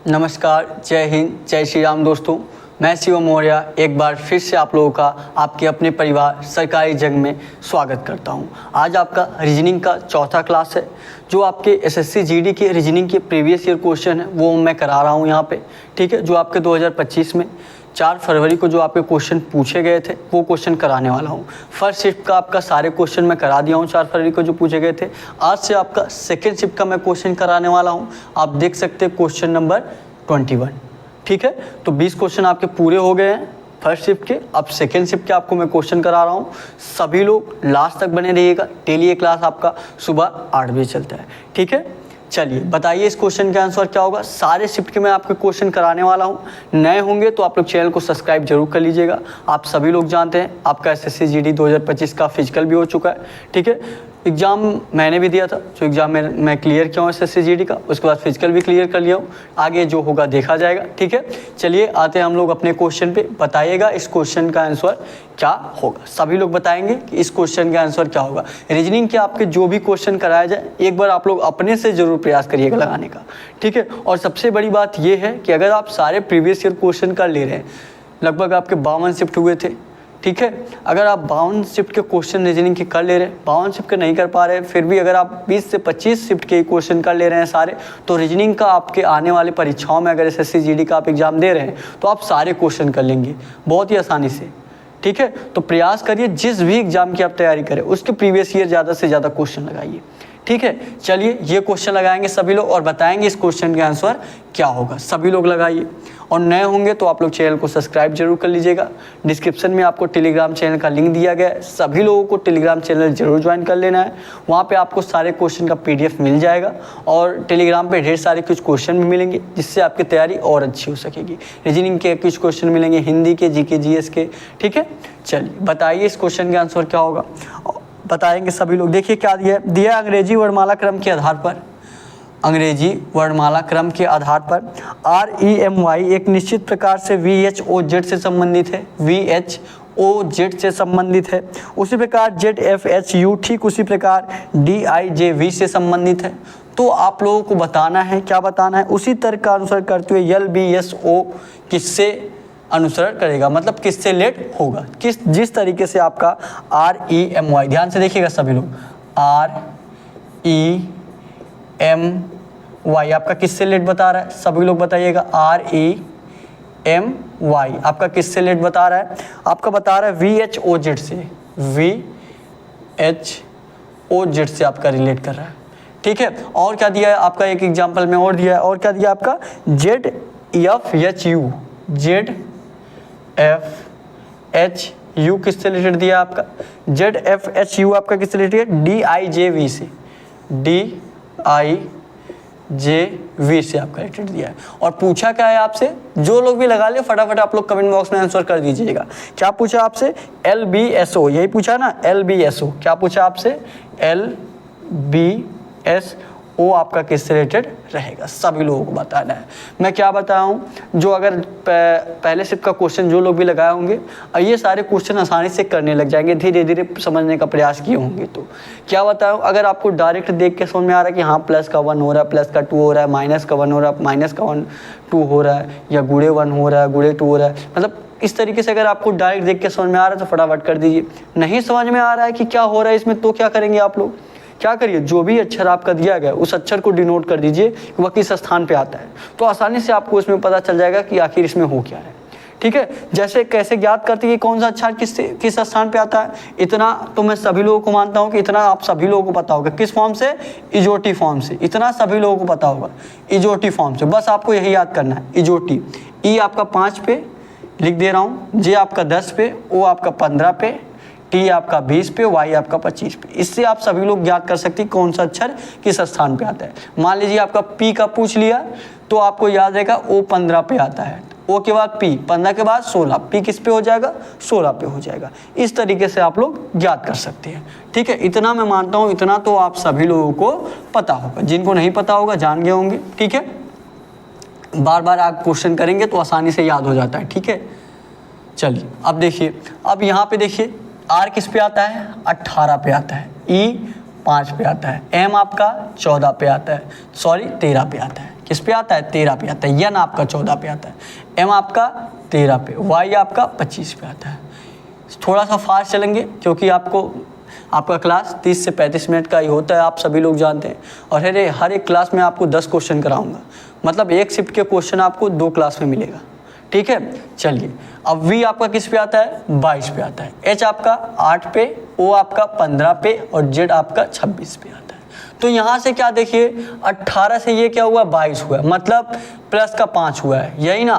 नमस्कार, जय हिंद, जय श्री राम दोस्तों। मैं शिवम मौर्य एक बार फिर से आप लोगों का आपके अपने परिवार सरकारी जंग में स्वागत करता हूं। आज आपका रीजनिंग का चौथा क्लास है। जो आपके एसएससी जीडी के रीजनिंग के प्रीवियस ईयर क्वेश्चन है वो मैं करा रहा हूं यहाँ पे, ठीक है। जो आपके 2025 में 4 फरवरी को जो आपके क्वेश्चन पूछे गए थे वो क्वेश्चन कराने वाला हूँ। फर्स्ट शिफ्ट का आपका सारे क्वेश्चन मैं करा दिया हूँ 4 फरवरी को जो पूछे गए थे। आज से आपका सेकेंड शिफ्ट का मैं क्वेश्चन कराने वाला हूँ। आप देख सकते हैं क्वेश्चन नंबर 21, ठीक है। तो 20 क्वेश्चन आपके पूरे हो गए हैं फर्स्ट शिफ्ट के। अब सेकेंड शिफ्ट के आपको मैं क्वेश्चन करा रहा हूँ। सभी लोग लास्ट तक बने रहिएगा। डेली ये क्लास आपका सुबह 8 बजे चलता है, ठीक है। चलिए बताइए इस क्वेश्चन का आंसर क्या होगा। सारे शिफ्ट के मैं आपके क्वेश्चन कराने वाला हूँ। नए होंगे तो आप लोग चैनल को सब्सक्राइब जरूर कर लीजिएगा। आप सभी लोग जानते हैं आपका एसएससी जीडी 2025 का फिजिकल भी हो चुका है, ठीक है। एग्ज़ाम मैंने भी दिया था, जो एग्ज़ाम में मैं क्लियर किया हूँ एसएससी जीडी का, उसके बाद फिजिकल भी क्लियर कर लिया हूँ। आगे जो होगा देखा जाएगा, ठीक है। चलिए आते हैं हम लोग अपने क्वेश्चन पे। बताइएगा इस क्वेश्चन का आंसर क्या होगा। सभी लोग बताएंगे कि इस क्वेश्चन का आंसर क्या होगा। रीजनिंग के आपके जो भी क्वेश्चन कराया जाए एक बार आप लोग अपने से जरूर प्रयास करिएगा लगाने का, ठीक है। और सबसे बड़ी बात यह है कि अगर आप सारे प्रीवियस ईयर क्वेश्चन कर ले रहे हैं, लगभग आपके 52 शिफ्ट हुए थे, ठीक है। अगर आप 52 शिफ्ट के क्वेश्चन रीजनिंग के कर ले रहे हैं, 52 शिफ्ट के नहीं कर पा रहे हैं, फिर भी अगर आप 20 से 25 शिफ्ट के क्वेश्चन कर ले रहे हैं सारे, तो रीजनिंग का आपके आने वाले परीक्षाओं में अगर एसएससी जीडी का आप एग्जाम दे रहे हैं तो आप सारे क्वेश्चन कर लेंगे बहुत ही आसानी से, ठीक है। तो प्रयास करिए जिस भी एग्जाम की आप तैयारी करें उसके प्रीवियस ईयर ज़्यादा से ज़्यादा क्वेश्चन लगाइए, ठीक है। चलिए ये क्वेश्चन लगाएंगे सभी लोग और बताएंगे इस क्वेश्चन का आंसर क्या होगा। सभी लोग लगाइए और नए होंगे तो आप लोग चैनल को सब्सक्राइब जरूर कर लीजिएगा। डिस्क्रिप्शन में आपको टेलीग्राम चैनल का लिंक दिया गया है। सभी लोगों को टेलीग्राम चैनल जरूर ज्वाइन कर लेना है। वहाँ पे आपको सारे क्वेश्चन का पीडीएफ मिल जाएगा और टेलीग्राम पे ढेर सारे कुछ क्वेश्चन भी मिलेंगे जिससे आपकी तैयारी और अच्छी हो सकेगी। रीजनिंग के कुछ क्वेश्चन मिलेंगे, हिंदी के, जीके जीएस के, ठीक है। चलिए बताइए इस क्वेश्चन का आंसर क्या होगा। बताएंगे सभी लोग। देखिए क्या दिया अंग्रेजी वर्णमाला क्रम के आधार पर, अंग्रेजी वर्णमाला क्रम के आधार पर REMY एक निश्चित प्रकार से VHOZ से संबंधित है, VHOZ से संबंधित है। उसी प्रकार ZFHU ठीक उसी प्रकार DIJV से संबंधित है। तो आप लोगों को बताना है, क्या बताना है, उसी तर्क का अनुसरण करते हुए LBSO किससे अनुसरण करेगा, मतलब किससे लेट होगा, जिस तरीके से आपका REMY, ध्यान से देखिएगा सभी लोग, REMY आपका किससे लेट बता रहा है, सभी लोग बताइएगा। REMY आपका किससे लेट बता रहा है, आपका बता रहा है VHOZ से, VHOZ से आपका रिलेट कर रहा है, ठीक है। और क्या दिया है आपका, एक एग्जाम्पल में और दिया है, और क्या दिया आपका ZFHU, ZFHU किससे रिलेटेड दिया आपका, ZFHU आपका किससे रिलेटेड है, DIJV से, DIJV से आपका रिलेटेड दिया है। और पूछा क्या है आपसे, जो लोग भी लगा ले फटाफट आप लोग कमेंट बॉक्स में आंसर कर दीजिएगा। क्या पूछा आपसे, LBSO, यही पूछा ना, LBSO क्या पूछा आपसे, LBSO आपका किससे रिलेटेड रहेगा, सभी लोगों को बताना है। मैं क्या बताया हूँ, जो अगर पहले शिफ्ट का क्वेश्चन जो लोग भी लगाए होंगे ये सारे क्वेश्चन आसानी से करने लग जाएंगे, धीरे धीरे समझने का प्रयास किए होंगे। तो क्या बताऊँ, अगर आपको डायरेक्ट देख के समझ में आ रहा है कि हाँ प्लस का 1 हो रहा है, प्लस का 2 हो रहा है, माइनस का 1 हो रहा है, माइनस का 1 2 हो रहा है, या गुणे 1 हो रहा है, गुणे 2 हो रहा है, मतलब इस तरीके से अगर आपको डायरेक्ट देख के समझ में आ रहा है तो फटाफट कर दीजिए। नहीं समझ में आ रहा है कि क्या हो रहा है इसमें, तो क्या करेंगे आप लोग, क्या करिए, जो भी अक्षर आपका दिया गया उस अक्षर को डिनोट कर दीजिए कि वह किस स्थान पे आता है, तो आसानी से आपको इसमें पता चल जाएगा कि आखिर इसमें हो क्या है, ठीक है। जैसे कैसे ज्ञात करते कि कौन सा अक्षर किस स्थान पे आता है, इतना तो मैं सभी लोगों को मानता हूँ कि इतना आप सभी लोगों को पता होगा। किस फॉर्म से, इजोटी फॉर्म से, इतना सभी लोगों को पता होगा, इजोटी फॉर्म से। बस आपको यही याद करना है, इजोटी। ई आपका 5 पे लिख दे रहा हूँ, जे आपका 10 पे, ओ आपका 15 पे, टी आपका 20 पे, वाई आपका 25 पे। इससे आप सभी लोग ज्ञात कर सकते हैं कौन सा अक्षर किस स्थान पे आता है। मान लीजिए आपका पी का पूछ लिया तो आपको याद रहेगा ओ 15 पे आता है, ओ के बाद पी, 15 के बाद 16, पी किस पे हो जाएगा, 16 पे हो जाएगा। इस तरीके से आप लोग ज्ञात कर सकते हैं, ठीक है। इतना मैं मानता हूँ, इतना तो आप सभी लोगों को पता होगा। जिनको नहीं पता होगा जान गए होंगे, ठीक है। बार बार आप क्वेश्चन करेंगे तो आसानी से याद हो जाता है, ठीक है। चलिए अब देखिए, अब यहाँ पे देखिए आर किस पे आता है, 18 पे आता है, ई 5 पे आता है, एम आपका 14 पे आता है, सॉरी 13 पे आता है, किस पे आता है 13 पे आता है, n आपका 14 पे आता है, m आपका 13 पे, y आपका 25 पे आता है। थोड़ा सा फास्ट चलेंगे क्योंकि आपका क्लास 30 से 35 मिनट का ही होता है, आप सभी लोग जानते हैं। और हर एक क्लास में आपको 10 क्वेश्चन कराऊंगा, मतलब एक शिफ्ट के क्वेश्चन आपको 2 क्लास में मिलेगा, ठीक है। चलिए, अब v आपका किस पे आता है 22 पे आता है, h आपका 8 पे, o आपका 15 पे और z आपका 26 पे आता है। तो यहाँ से क्या देखिए 18 से ये क्या हुआ 22 हुआ है, मतलब प्लस का 5 हुआ है, यही ना,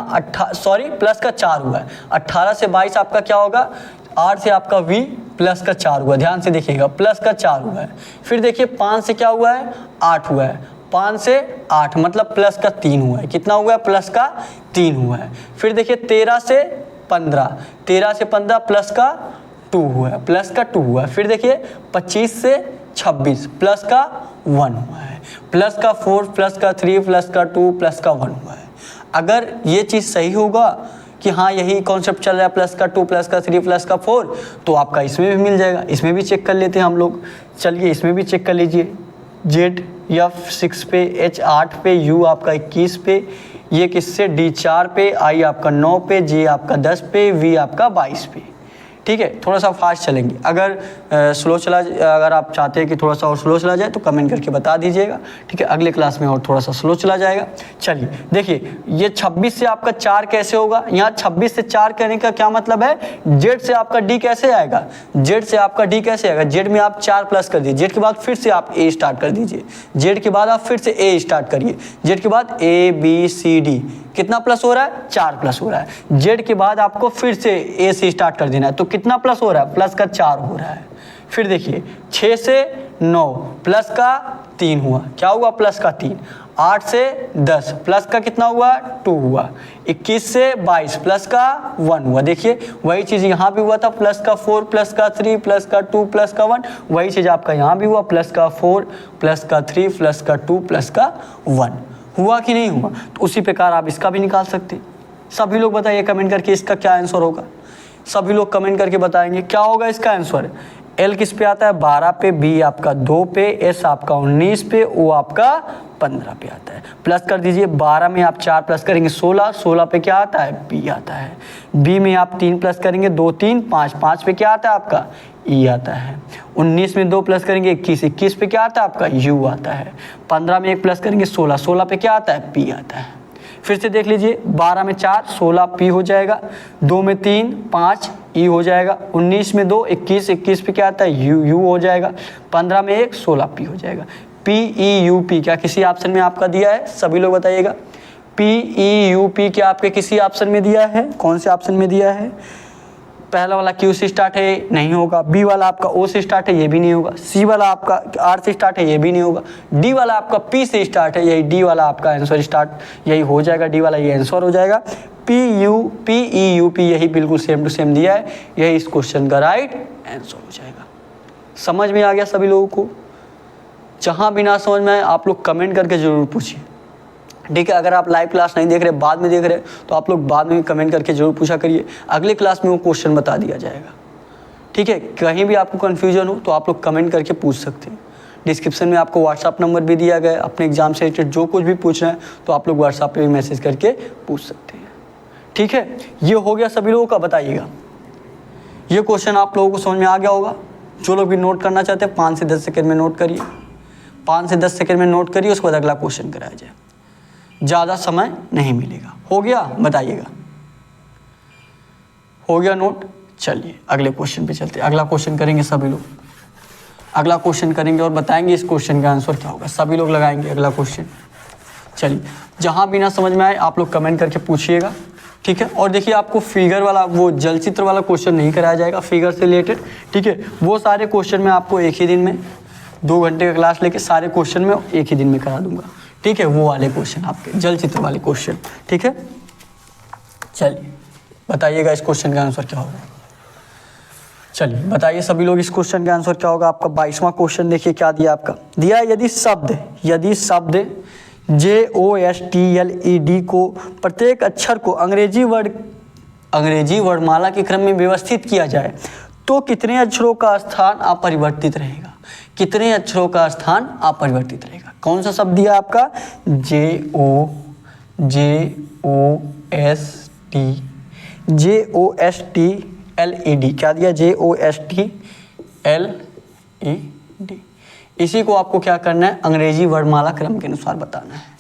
प्लस का 4 हुआ है। 18 से 22 आपका क्या होगा, 8 से आपका v प्लस का 4 हुआ, ध्यान से देखिएगा, प्लस का 4 हुआ है। फिर देखिए 5 से क्या हुआ है 8 हुआ है, 5 से 8 मतलब प्लस का 3 हुआ है, कितना हुआ है प्लस का 3 हुआ है। फिर देखिए 13 से 15 प्लस का 2 हुआ है, प्लस का 2 हुआ है। फिर देखिए 25 से 26 प्लस का 1 हुआ है, प्लस का 4 प्लस का 3 प्लस का 2 प्लस का 1 हुआ है। अगर ये चीज़ सही होगा कि हाँ यही कॉन्सेप्ट चल रहा है प्लस का 2 प्लस का 3 प्लस का 4, तो आपका इसमें भी मिल जाएगा। इसमें भी चेक कर लेते हैं हम लोग, चलिए इसमें भी चेक कर लीजिए। जेड F 6 पे, H 8 पे, U आपका 21 पे, ये किससे D 4 पे, I आपका 9 पे, J आपका 10 पे, V आपका 22 पे, ठीक है। थोड़ा सा फास्ट चलेंगे, अगर अगर आप चाहते हैं कि थोड़ा सा और स्लो चला जाए तो कमेंट करके बता दीजिएगा, ठीक है। अगले क्लास में और थोड़ा सा स्लो चला जाएगा। चलिए देखिए, ये 26 से आपका 4 कैसे होगा, यहाँ 26 से 4 कहने का क्या मतलब है, जेड से आपका डी कैसे आएगा, जेड से आपका डी कैसे आएगा, जेड में आप 4 प्लस कर दीजिए, जेड के बाद फिर से आप ए स्टार्ट कर दीजिए, जेड के बाद आप फिर से ए स्टार्ट करिए, जेड के बाद ए बी सी डी, कितना प्लस हो रहा है 4 प्लस हो रहा है। जेड के बाद आपको फिर से ए से स्टार्ट कर देना है, तो कितना प्लस हो रहा है, प्लस का 4 हो रहा है। फिर देखिए 6 से 9 प्लस का 3 हुआ, क्या हुआ प्लस का 3। 8 से 10 प्लस का कितना हुआ 2 हुआ। 21 से 22 प्लस का 1 हुआ। देखिए वही चीज़ यहाँ भी हुआ था, प्लस का 4 प्लस का 3 प्लस का 2 प्लस का 1, वही चीज़ आपका यहाँ भी हुआ, प्लस का 4 प्लस का 3 प्लस का 2 प्लस का 1 हुआ कि नहीं हुआ। तो उसी प्रकार आप इसका भी निकाल सकते। सभी लोग बताइए कमेंट करके इसका क्या आंसर होगा, सभी लोग कमेंट करके बताएंगे क्या होगा इसका आंसर। एल किस पे आता है 12 पे, बी आपका 2 पे, एस आपका 19 पे, ओ आपका 15 पे आता है। प्लस कर दीजिए, 12 में आप 4 प्लस करेंगे 16, 16 पे क्या आता है बी आता है। बी में आप 3 प्लस करेंगे 2 3 5, 5 पे क्या आता है आपका ई आता है। 19 में 2 प्लस करेंगे 21, 21 पे क्या आता है आपका यू आता है। 15 में 1 प्लस करेंगे 16, 16 पे क्या आता है पी आता है। फिर से देख लीजिए, 12 में 4 16 पी हो जाएगा, 2 में 3 5 ई हो जाएगा, 19 में 2 21, 21 पे क्या आता है यू हो जाएगा, 15 में 1 16 पी हो जाएगा। पी ई यू पी क्या किसी ऑप्शन में आपका दिया है, सभी लोग बताइएगा। पी ई यू पी क्या आपके किसी ऑप्शन में दिया है, कौन से ऑप्शन में दिया है। पहला वाला क्यू से स्टार्ट है, नहीं होगा। बी वाला आपका ओ से स्टार्ट है, ये भी नहीं होगा। सी वाला आपका आर से स्टार्ट है, ये भी नहीं होगा। डी वाला आपका पी से स्टार्ट है, यही डी वाला आपका आंसर स्टार्ट यही हो जाएगा, डी वाला ये आंसर हो जाएगा। पी ई यू पी यही बिल्कुल सेम टू सेम दिया है, यही इस क्वेश्चन का राइट आंसर हो जाएगा। समझ में आ गया सभी लोगों को। जहाँ भी ना समझ में आए आप लोग कमेंट करके जरूर पूछिए, ठीक है। अगर आप लाइव क्लास नहीं देख रहे, बाद में देख रहे, तो आप लोग बाद में कमेंट करके जरूर पूछा करिए, अगले क्लास में वो क्वेश्चन बता दिया जाएगा, ठीक है। कहीं भी आपको कन्फ्यूजन हो तो आप लोग कमेंट करके पूछ सकते हैं। डिस्क्रिप्शन में आपको व्हाट्सअप नंबर भी दिया गया है, अपने एग्जाम से रिलेटेड जो कुछ भी पूछना है तो आप लोग व्हाट्सअप पे भी मैसेज करके पूछ सकते हैं, ठीक है। ये हो गया सभी लोगों का, बताइएगा ये क्वेश्चन आप लोगों को समझ में आ गया होगा। जो लोग भी नोट करना चाहते हैं 5 से 10 सेकेंड में नोट करिए, 5 से 10 सेकेंड में नोट करिए, उसके बाद अगला क्वेश्चन कराया जाए, ज़्यादा समय नहीं मिलेगा। हो गया, बताइएगा हो गया नोट। चलिए अगले क्वेश्चन पे चलते हैं, अगला क्वेश्चन करेंगे सभी लोग, अगला क्वेश्चन करेंगे और बताएंगे इस क्वेश्चन का आंसर क्या होगा, सभी लोग लगाएंगे अगला क्वेश्चन। चलिए जहाँ भी ना समझ में आए आप लोग कमेंट करके पूछिएगा, ठीक है। और देखिए आपको फिगर वाला वो जल चित्र वाला क्वेश्चन नहीं कराया जाएगा, फिगर से रिलेटेड, ठीक है। वो सारे क्वेश्चन मैं आपको एक ही दिन में 2 घंटे का क्लास लेके सारे क्वेश्चन में एक ही दिन में करा दूंगा, ठीक है। वो वाले क्वेश्चन आपके जल चित्र वाले क्वेश्चन, ठीक है। चलिए बताइएगा इस क्वेश्चन का आंसर क्या होगा। चलिए बताइए सभी लोग इस क्वेश्चन का आंसर क्या होगा। आपका 22वां क्वेश्चन देखिए क्या दिया, आपका दिया है, यदि शब्द JOSTLED को प्रत्येक अक्षर को अंग्रेजी वर्णमाला के क्रम में व्यवस्थित किया जाए तो कितने अक्षरों का स्थान अपरिवर्तित रहेगा, कितने अक्षरों का स्थान अपरिवर्तित रहेगा। कौन सा शब्द दिया आपका? JOSTLED। क्या दिया? JOSTLED। इसी को आपको क्या करना है? अंग्रेजी वर्णमाला क्रम के अनुसार बताना है।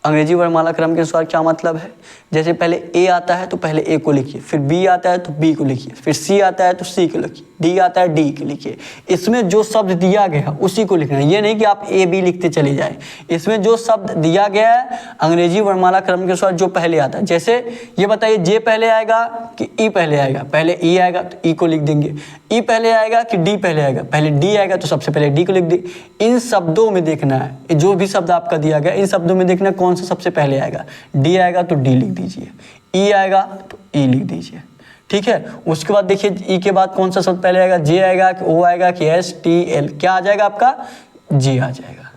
अंग्रेजी वर्णमाला क्रम के अनुसार क्या मतलब है? जैसे पहले ए आता है तो पहले ए को लिखिए, फिर बी आता है तो बी को लिखिए, फिर सी आता है तो सी को लिखिए, डी आता है डी को लिखिए। इसमें जो शब्द दिया गया उसी को लिखना है, ये नहीं कि आप ए बी लिखते चले जाएं। इसमें जो शब्द दिया गया है अंग्रेजी वर्णमाला क्रम के अनुसार जो पहले आता है, जैसे ये बताइए जे पहले आएगा कि ई पहले आएगा? पहले ई आएगा तो ई को लिख देंगे। ई पहले आएगा कि डी पहले आएगा? पहले डी आएगा तो सबसे पहले डी को लिख देंगे। इन शब्दों में देखना है, जो भी शब्द आपका दिया गया इन शब्दों में देखना कौन सा सबसे पहले आएगा। डी आएगा तो डी लिख दीजिए, ई आएगा तो ई लिख दीजिए, ठीक है। उसके बाद देखिए ई के बाद कौन सा शब्द पहले आएगा? जे आएगा कि ओ आएगा कि एस टी एल? क्या आ जाएगा आपका? जे आ जाएगा।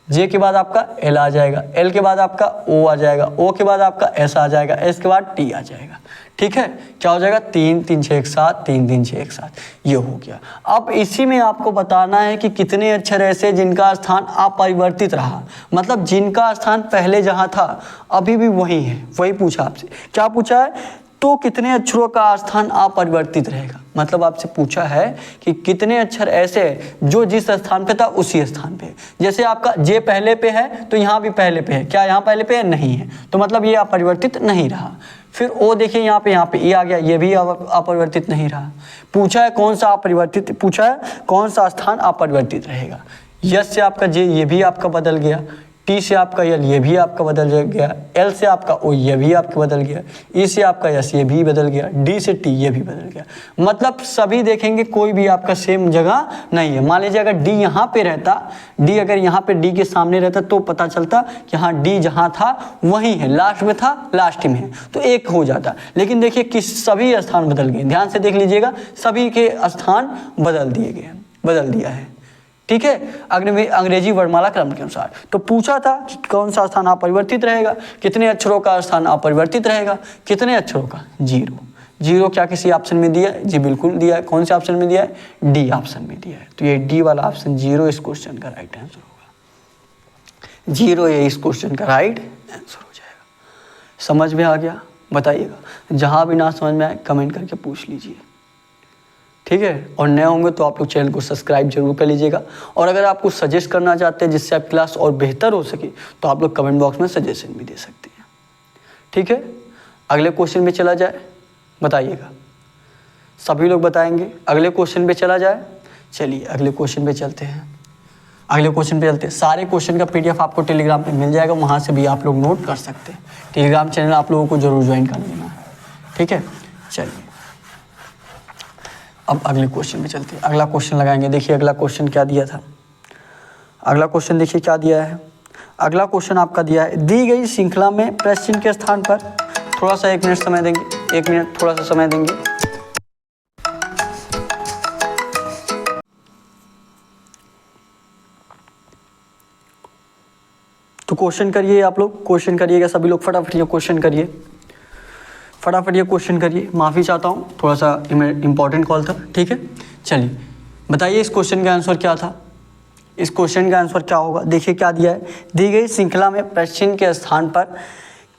जे के बाद आपका एल आ जाएगा, एल के बाद आपका ओ आ जाएगा, ओ के बाद आपका एस आ जाएगा, एस के बाद टी आ जाएगा, ठीक है। क्या हो जाएगा? 3 3 6 1 7, 3 3 6 1 7, ये हो गया। अब इसी में आपको बताना है कि कितने अक्षर ऐसे जिनका स्थान अपरिवर्तित रहा, मतलब जिनका स्थान पहले जहां था अभी भी वही है। वही पूछा आपसे। क्या पूछा है? तो कितने अक्षरों का स्थान अपरिवर्तित रहेगा, मतलब आपसे पूछा है कि कितने अक्षर ऐसे हैं जो जिस स्थान पे था उसी स्थान पे है। जैसे आपका जे पहले पे है तो यहाँ भी पहले पे है। क्या यहाँ पहले पे है? नहीं है, तो मतलब ये अपरिवर्तित नहीं रहा। फिर ओ देखिए यहाँ पे ई आ गया, ये भी अपरिवर्तित नहीं रहा। पूछा है कौन सा अपरिवर्तित, पूछा है कौन सा स्थान अपरिवर्तित रहेगा। यस से आपका जे, ये भी आपका बदल गया। टी से आपका यल, ये भी आपका बदल गया। एल से आपका ओ, ये भी आपका बदल गया। ई से आपका यस, ये भी बदल गया। डी से टी, ये भी बदल गया। मतलब सभी देखेंगे कोई भी आपका सेम जगह नहीं है। मान लीजिए अगर डी यहाँ पे रहता, डी अगर यहाँ पे डी के सामने रहता तो पता चलता कि हाँ डी जहाँ था वहीं है, लास्ट में था लास्ट में है, तो एक हो जाता। लेकिन देखिए किस सभी स्थान बदल गए, ध्यान से देख लीजिएगा, सभी के स्थान बदल दिए गए, बदल दिया है, ठीक है, अंग्रेजी वर्णमाला क्रम के अनुसार। तो पूछा था कि कौन सा स्थान अपरिवर्तित रहेगा, कितने अक्षरों का स्थान अपरिवर्तित रहेगा, कितने अक्षरों का? 0। 0 क्या किसी ऑप्शन में दिया है? जी बिल्कुल दिया है। कौन से ऑप्शन में दिया है? डी ऑप्शन में दिया है। तो ये डी वाला ऑप्शन 0 इस क्वेश्चन का राइट आंसर होगा। 0 ये इस क्वेश्चन का राइट आंसर हो जाएगा। समझ में आ गया? बताइएगा। जहां भी ना समझ में आए कमेंट करके पूछ लीजिए, ठीक है। और नए होंगे तो आप लोग चैनल को सब्सक्राइब जरूर कर लीजिएगा। और अगर आप कुछ सजेस्ट करना चाहते हैं जिससे आप क्लास और बेहतर हो सके तो आप लोग कमेंट बॉक्स में सजेशन भी दे सकते हैं, ठीक है। अगले क्वेश्चन में चला जाए, बताइएगा। सभी लोग बताएंगे। अगले क्वेश्चन पे चला जाए। चलिए अगले क्वेश्चन पे चलते हैं। अगले क्वेश्चन पे चलते हैं। सारे क्वेश्चन का PDF आपको टेलीग्राम पे मिल जाएगा, वहाँ से भी आप लोग नोट कर सकते हैं। टेलीग्राम चैनल आप लोगों को जरूर ज्वाइन कर लेना है, ठीक है। चलिए अब अगले क्वेश्चन में चलते हैं। अगला क्वेश्चन लगाएंगे। देखिए अगला क्वेश्चन क्या दिया था। अगला क्वेश्चन देखिए क्या दिया है। अगला क्वेश्चन आपका दिया है, दी गई श्रृंखला में प्रश्न चिन्ह के स्थान पर, थोड़ा सा 1 मिनट समय देंगे, 1 मिनट थोड़ा सा समय देंगे। तो क्वेश्चन करिए आप लोग, क्वेश्चन करिएगा सभी लोग, फटाफट ये क्वेश्चन करिए, फटाफट ये क्वेश्चन करिए। माफ़ी चाहता हूँ, थोड़ा सा इंपॉर्टेंट कॉल था, ठीक है। चलिए बताइए इस क्वेश्चन का आंसर क्या था। इस क्वेश्चन का आंसर क्या होगा। देखिए क्या दिया है, दी गई श्रृंखला में प्रश्न चिन्ह के स्थान पर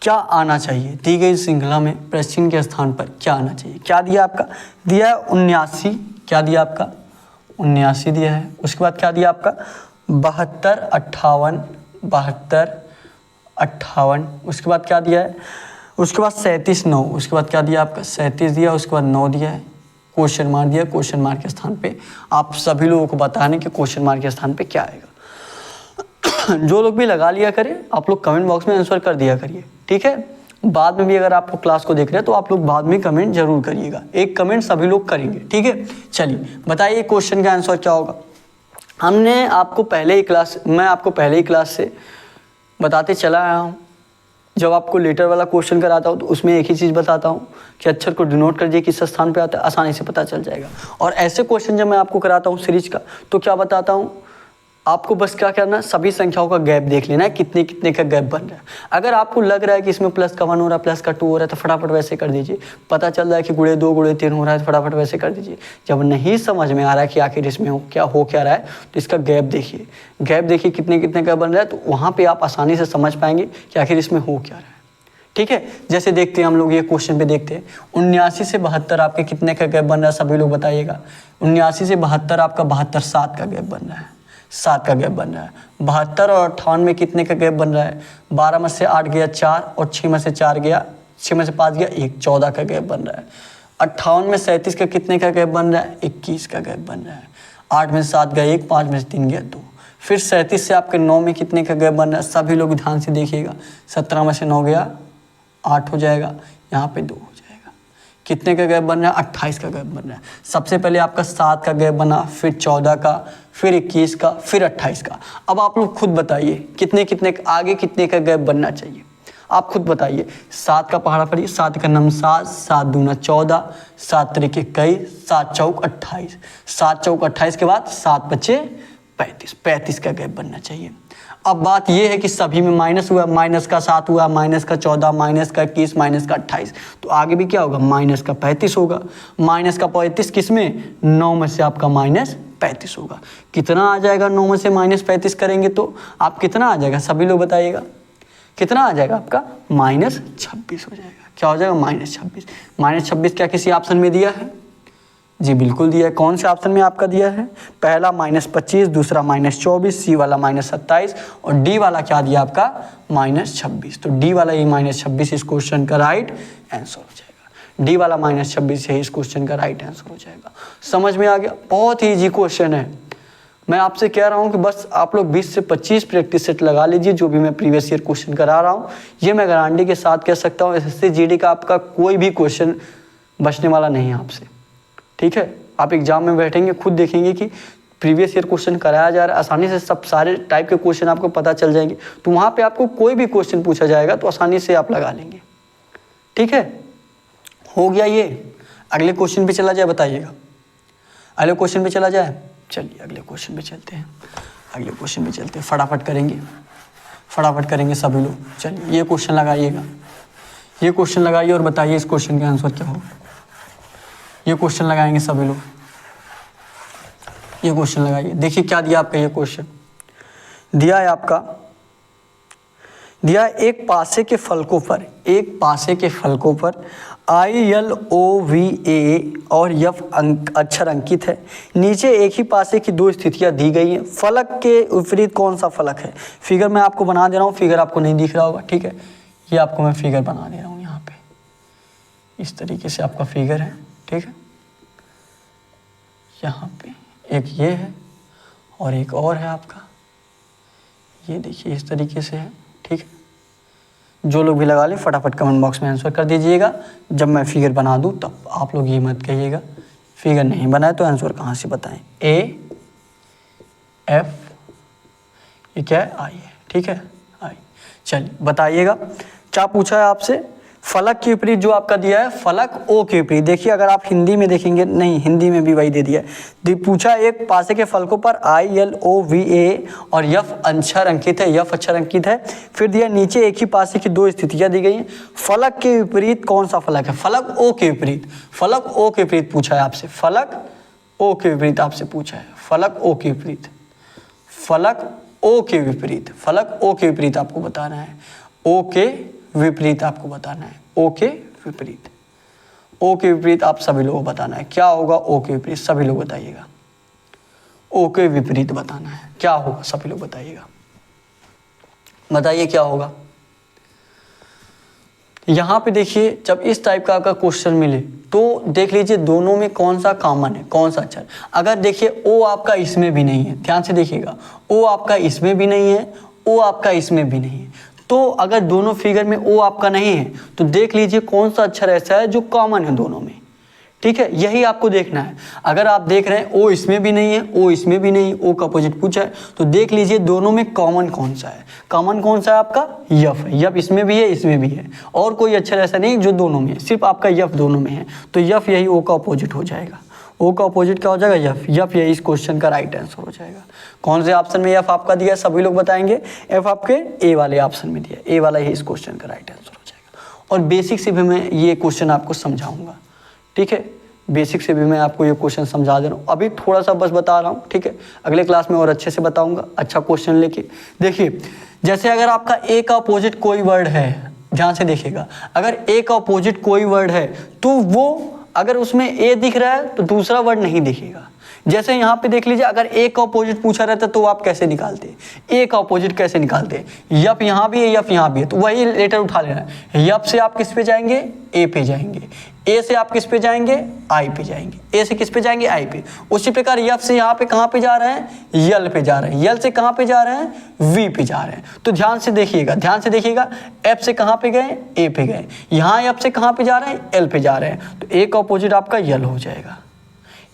क्या आना चाहिए। दी गई श्रृंखला में प्रश्न चिन्ह के स्थान पर क्या आना चाहिए। क्या दिया आपका, दिया है 79। क्या दिया आपका, 79 दिया है। उसके बाद क्या दिया आपका, 72 58 72 58। उसके बाद क्या दिया है, उसके बाद 37 9। उसके बाद क्या दिया आपका, 37 दिया। उसके बाद 9 दिया है, क्वेश्चन मार्क दिया। क्वेश्चन मार्क के स्थान पे आप सभी लोगों को बताने कि क्वेश्चन मार्क के स्थान पे क्या आएगा। जो लोग भी लगा लिया करें, आप लोग कमेंट बॉक्स में आंसर कर दिया करिए, ठीक है। बाद में भी अगर आप क्लास को देख रहे हैं तो आप लोग बाद में कमेंट जरूर करिएगा। एक कमेंट सभी लोग करेंगे, ठीक है। चलिए बताइए क्वेश्चन का आंसर क्या होगा। हमने आपको पहले ही क्लास, मैं आपको पहले ही क्लास से बताते चला आया हूँ। जब आपको लेटर वाला क्वेश्चन कराता हूँ तो उसमें एक ही चीज़ बताता हूँ कि अक्षर को डिनोट कर दिए किस स्थान पे आता है, आसानी से पता चल जाएगा। और ऐसे क्वेश्चन जब मैं आपको कराता हूँ सीरीज का तो क्या बताता हूँ, आपको बस क्या करना है, सभी संख्याओं का गैप देख लेना है, कितने कितने का गैप बन रहा है। अगर आपको लग रहा है कि इसमें प्लस का 1 हो रहा है, प्लस का 2 हो रहा है, तो फटाफट वैसे कर दीजिए। पता चल रहा है कि गुणे 2 गुणे 3 हो रहा है, तो फटाफट वैसे कर दीजिए। जब नहीं समझ में आ रहा है कि आखिर इसमें हो क्या रहा है, तो इसका गैप देखिए, गैप देखिए कितने कितने का बन रहा है, तो वहाँ पर आप आसानी से समझ पाएंगे कि आखिर इसमें हो क्या रहा है। ठीक है, जैसे देखते हैं हम लोग ये क्वेश्चन पे देखते हैं, 79 से 72 आपके कितने का गैप बन रहा है, सभी लोग बताइएगा। 79 से 72 आपका 72 7 का गैप बन रहा है, 7 का गैप बन रहा है। 72 और 58 में कितने का गैप बन रहा है, 12 में से 8 गया 4 और 6 में से 4 गया, 6 में से 5 गया 1, 14 का गैप बन रहा है। 58 में 37 का कितने का गैप बन रहा है, 21 का गैप बन रहा है। 8 में से 7 गया 1, 5 में से 3 गया 2। फिर 37 से आपके 9 में कितने का गैप बन रहा है, सभी लोग ध्यान से देखिएगा। 17 में से 9 गया 8 हो जाएगा, यहाँ पे 2 हो जाएगा। कितने का गैप बन रहा है, 28 का गैप बन रहा है। सबसे पहले आपका 7 का गैप बना, फिर 14 का, फिर 21 का, फिर 28 का। अब आप लोग खुद बताइए कितने कितने आगे कितने का गैप बनना चाहिए, आप खुद बताइए। 7 का पहाड़ा पड़िए, 7 का नम 7, 7 दूना 14, 7 त्रिक 21, 7 चौक 28, 7 चौक 28 के बाद 7 बचे 35, 35 का गैप बनना चाहिए। अब बात यह है कि सभी में माइनस हुआ, माइनस का 7 हुआ, माइनस का 14, माइनस का 21, माइनस का 28, तो आगे भी क्या होगा, माइनस का 35 होगा। माइनस का 35 किस में, 9 में से आपका माइनस 35 होगा। कितना आ जाएगा, 9 में से माइनस 35 करेंगे तो आप कितना आ जाएगा, सभी लोग बताइएगा कितना आ जाएगा आपका, माइनस 26 हो जाएगा। क्या हो जाएगा, माइनस 26। माइनस 26 क्या किसी ऑप्शन में दिया है, जी बिल्कुल दिया है। कौन से ऑप्शन में आपका दिया है, पहला माइनस 25, दूसरा माइनस 24, सी वाला माइनस 27 और डी वाला क्या दिया आपका, माइनस 26। तो डी वाला ये माइनस 26 इस क्वेश्चन का राइट आंसर हो जाएगा। डी वाला माइनस 26 है इस क्वेश्चन का राइट आंसर हो जाएगा। समझ में आ गया, बहुत ही ईजी क्वेश्चन है। मैं आपसे कह रहा हूँ कि बस आप लोग 20 से 25 प्रैक्टिस सेट लगा लीजिए, जो भी मैं प्रीवियस ईयर क्वेश्चन करा रहा हूँ। ये मैं गारंटी के साथ कह सकता हूँ, एसएससी जीडी का आपका कोई भी क्वेश्चन बचने वाला नहीं है आपसे। ठीक है, आप एग्जाम में बैठेंगे खुद देखेंगे कि प्रीवियस ईयर क्वेश्चन कराया जा रहा है, आसानी से सब सारे टाइप के क्वेश्चन आपको पता चल जाएंगे। तो वहाँ पे आपको कोई भी क्वेश्चन पूछा जाएगा तो आसानी से आप लगा लेंगे। ठीक है, हो गया ये। अगले क्वेश्चन पे चला जाए, बताइएगा अगले क्वेश्चन पे चला जाए। चलिए अगले क्वेश्चन पे चलते हैं, अगले क्वेश्चन पे चलते हैं, फटाफट करेंगे सभी लोग। चलिए ये क्वेश्चन लगाइएगा, ये क्वेश्चन लगाइए और बताइए इस क्वेश्चन का आंसर क्या होगा। ये क्वेश्चन लगाएंगे सभी लोग, ये क्वेश्चन लगाइए। देखिए क्या दिया आपका, ये क्वेश्चन दिया है आपका, दिया एक पासे के फलकों पर ILOVA और F अक्षर अंकित है। नीचे एक ही पासे की 2 स्थितियां दी गई हैं। फलक के विपरीत कौन सा फलक है। फिगर मैं आपको बना दे रहा हूँ, फिगर आपको नहीं दिख रहा होगा। ठीक है, ये आपको मैं फिगर बना दे रहा हूँ, यहाँ पे इस तरीके से आपका फिगर है। ठीक है, यहाँ पे एक ये है और एक और है आपका, ये देखिए इस तरीके से है। ठीक है, जो लोग भी लगा लें फटाफट कमेंट बॉक्स में आंसर कर दीजिएगा। जब मैं फिगर बना दूँ तब आप लोग ये मत कहिएगा फिगर नहीं बनाए तो आंसर कहाँ से बताएं। AF ये क्या है, आई है। ठीक है, आई। चलिए बताइएगा क्या पूछा है आपसे। फलक के विपरीत जो आपका दिया है, फलक ओ के विपरीत। देखिए अगर आप हिंदी में देखेंगे, नहीं हिंदी में भी वही दे दिया है। पूछा एक पासे के फलकों पर ILOVA और F अक्षर अंकित है, F अक्षर अंकित है। फिर दिया नीचे एक ही पासे की 2 स्थितियां दी गई हैं। फलक के विपरीत कौन सा फलक है, फलक ओ के विपरीत। फलक ओ के विपरीत पूछा है आपसे, फलक ओ के विपरीत आपसे पूछा है, फलक ओ के विपरीत, फलक ओ के विपरीत, फलक ओ के विपरीत आपको बताना है। ओ के विपरीत आपको बताना है, ओ के विपरीत। ओ के विपरीत आप सभी लोगों को बताना है। क्या होगा ओ के विपरीत, सभी लोग बताइएगा। ओ के विपरीत बताना है, क्या होगा सभी लोग बताइएगा। बताइए क्या होगा। यहाँ पे देखिए जब इस टाइप का आपका क्वेश्चन मिले तो देख लीजिए दोनों में कौन सा कॉमन है, कौन सा अक्षर। अगर देखिए ओ आपका इसमें भी नहीं है, ध्यान से देखिएगा, ओ आपका इसमें भी नहीं है, ओ आपका इसमें भी नहीं है। तो अगर दोनों फिगर में ओ आपका नहीं है तो देख लीजिए कौन सा अक्षर ऐसा है जो कॉमन है दोनों में। ठीक है, यही आपको देखना है। अगर आप देख रहे हैं ओ इसमें भी नहीं है, ओ इसमें भी नहीं, ओ का अपोजिट पूछा है, तो देख लीजिए दोनों में कॉमन कौन सा है। कॉमन कौन सा है आपका, यफ है। यफ इसमें भी है, इसमें भी है, और कोई अक्षर ऐसा नहीं जो दोनों में है, सिर्फ आपका यफ दोनों में है। तो यफ यही ओ का अपोजिट हो जाएगा, ओ का अपोजिट क्या हो जाएगा? यफ। यफ यही इस क्वेश्चन का राइट आंसर हो जाएगा। कौन से ऑप्शन में एफ आपका दिया है सभी लोग बताएंगे? एफ आपके ए वाले ऑप्शन में दिया, ए वाला ही इस क्वेश्चन का राइट आंसर हो जाएगा। और बेसिक से भी मैं ये क्वेश्चन आपको समझाऊंगा, ठीक है, बेसिक से भी मैं आपको ये क्वेश्चन समझा दे रहा हूँ, अभी थोड़ा सा बस बता रहा हूँ, ठीक है, अगले क्लास में और अच्छे से बताऊंगा, अच्छा क्वेश्चन लेके। देखिए जैसे अगर आपका ए का अपोजिट कोई वर्ड है, ध्यान से देखिएगा, अगर ए का अपोजिट कोई वर्ड है तो वो अगर उसमें ए दिख रहा है तो दूसरा वर्ड नहीं दिखेगा। जैसे यहाँ पे देख लीजिए, अगर ए का अपोजिट पूछा रहता तो आप कैसे निकालते? ए का अपोजिट कैसे निकालते? यप यहाँ भी है, यप यहाँ भी है, तो वही लेटर उठा लेना है। यप से आप किस पे जाएंगे? ए पे जाएंगे। ए से आप किस पे जाएंगे? आई पे जाएंगे। ए से किस पे जाएंगे? आई पे। उसी प्रकार यप से यहाँ पे कहाँ पे जा रहे हैं? यल पे जा रहे हैं। यल से कहाँ पे जा रहे हैं? वी पे जा रहे हैं। तो ध्यान से देखिएगा, ध्यान से देखिएगा, एफ से कहाँ पे गए? ए पे गए। यहाँ एफ से कहाँ पे जा रहे हैं? एल पे जा रहे हैं। तो ए का अपोजिट आपका यल हो जाएगा।